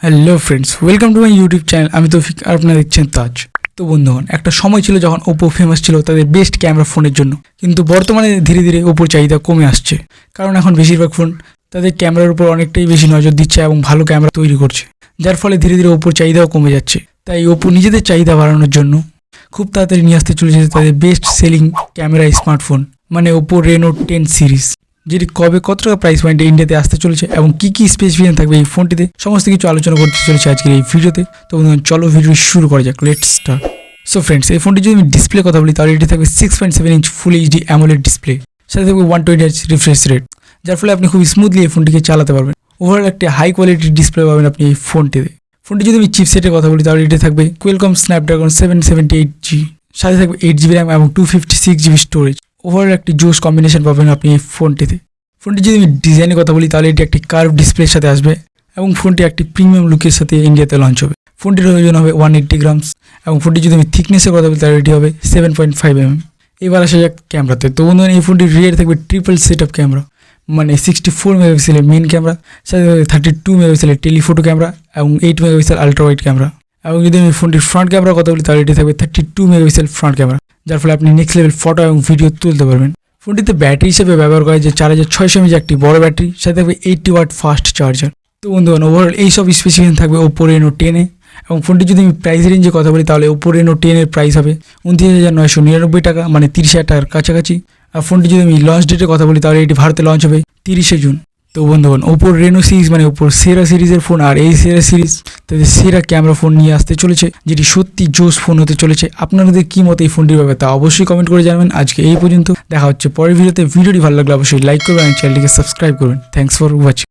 Hello friends, welcome to my YouTube channel. আমি তৌফিক আর আপনারা দেখছেন তাজ। তো বন্ধুগণ, একটা সময় ছিল যখন ওপো ফেমাস ছিল তাদের বেস্ট ক্যামেরা ফোনের জন্য, কিন্তু বর্তমানে ধীরে ধীরে ওপোর চাহিদা কমে আসছে। কারণ এখন বেশিরভাগ ফোন তাদের ক্যামেরার উপর অনেকটাই বেশি নজর দিচ্ছে এবং ভালো ক্যামেরা তৈরি করছে, যার ফলে ধীরে ধীরে ওপোর চাহিদাও কমে যাচ্ছে। তাই ওপো নিজেদের চাহিদা বাড়ানোর জন্য খুব তাড়াতাড়ি নিয়ে আসতে চলেছে তাদের বেস্ট সেলিং ক্যামেরা স্মার্টফোন, মানে ওপো রেনো 10 সিরিজ, যেটি কবে কত টাকা প্রাইস পয়েন্টে ইন্ডিয়াতে আসতে চলেছে এবং কী কী স্পেসিফিকেশন থাকবে এই ফোনটিতে, সমস্ত কিছু আলোচনা করতে চলেছে আজকের এই ভিডিওতে। তো বন্ধুগণ, চলো ভিডিও শুরু করা যাক, লেটস স্টার্ট। সো ফ্রেন্ডস, এই ফোনটি যদি আমি ডিসপ্লে কথা বলি তাহলে এটি থাকবে 6.7 inch full HD AMOLED display, সাথে থাকবে 120 হার্টজ রিফ্রেশ রেট, যার ফলে আপনি খুব স্মুথলি এই ফোনটিকে চালাতে পারবেন। ওভারঅল একটা হাই কোয়ালিটির ডিসপ্লে পাবেন আপনি এই ফোনটিতে। ফোনটি যদি আমি চিপসেটের কথা বলি তাহলে এটি থাকবে কোয়ালকম স্ন্যাপড্রাগন 778G, সাথে থাকবে 8GB র্যাম এবং 256GB স্টোরেজ। ওভারঅল একটি জোস কম্বিনেশন পাবেন আপনি এই ফোনটিতে। ফোনটি যদি আমি ডিজাইনের কথা বলি তাহলে এটি একটি কার্ভ ডিসপ্লের সাথে আসবে এবং ফোনটি একটি প্রিমিয়াম লুকের সাথে ইন্ডিয়াতে লঞ্চ হবে। ফোনটির ওজন হবে 180 গ্রামস এবং ফোনটি যদি আমি থিকনেসের কথা বলি তাহলে এটি হবে 7.5 mm। এবার আসা যাক ক্যামেরাতে। তো বন্ধুগণ, এই ফোনটির রিয়ার থাকবে ট্রিপল সেট আপ ক্যামেরা, মানে 64 মেগাপিক্সেলের মেইন ক্যামেরা, সাথে 32 মেগাপিক্সেলের টেলিফোটো ক্যামেরা এবং 8 মেগাপিক্সেল আলট্রা ওয়াইড ক্যামেরা। এবং যদি আমি ফোনটির ফ্রন্ট ক্যামেরার কথা বলি তাহলে এটি থাকবে 32 মেগাপিক্সেল ফ্রন্ট ক্যামেরা, যার ফলে আপনি নেক্সট লেভেল ফটো এবং ভিডিও তুলতে পারবেন। ফোনটিতে ব্যাটারি হিসেবে ব্যবহার করা যে 4600 mAh একটি বড় ব্যাটারি, সাথে থাকবে 80 ওয়াট ফাস্ট চার্জার। তো বন্ধুগণ, ওভারঅল এইসব স্পেসিফিকেশন থাকবে ওপো রেনো 10 এ। এবং ফোনটি যদি আমি প্রাইস রেঞ্জে কথা বলি তাহলে ওপো রেনো 10 এর প্রাইস হবে 29,999 টাকা, মানে 30,000 টাকার কাছাকাছি। আর ফোনটি যদি আমি লঞ্চ ডেটের কথা বলি তাহলে এটি ভারতে লঞ্চ হবে 30শে জুন। তো বন্ধুগণ, ওপো রেনো সিরিজ মানে ওপোর সেরা সিরিজের ফোন, আর এই সেরা সিরিজ তাদের সেরা ক্যামেরা ফোন নিয়ে আসতে চলেছে, যেটি সত্যি জোস ফোন হতে চলেছে। আপনাদের কি মত এই ফোনটির ব্যাপারে তা অবশ্যই কমেন্ট করে জানাবেন। আজকে এই পর্যন্ত, দেখা হচ্ছে পরের ভিডিওতে। ভিডিওটি ভালো লাগলে অবশ্যই লাইক করবেন এবং চ্যানেলটিকে সাবস্ক্রাইব করবেন। Thanks for watching.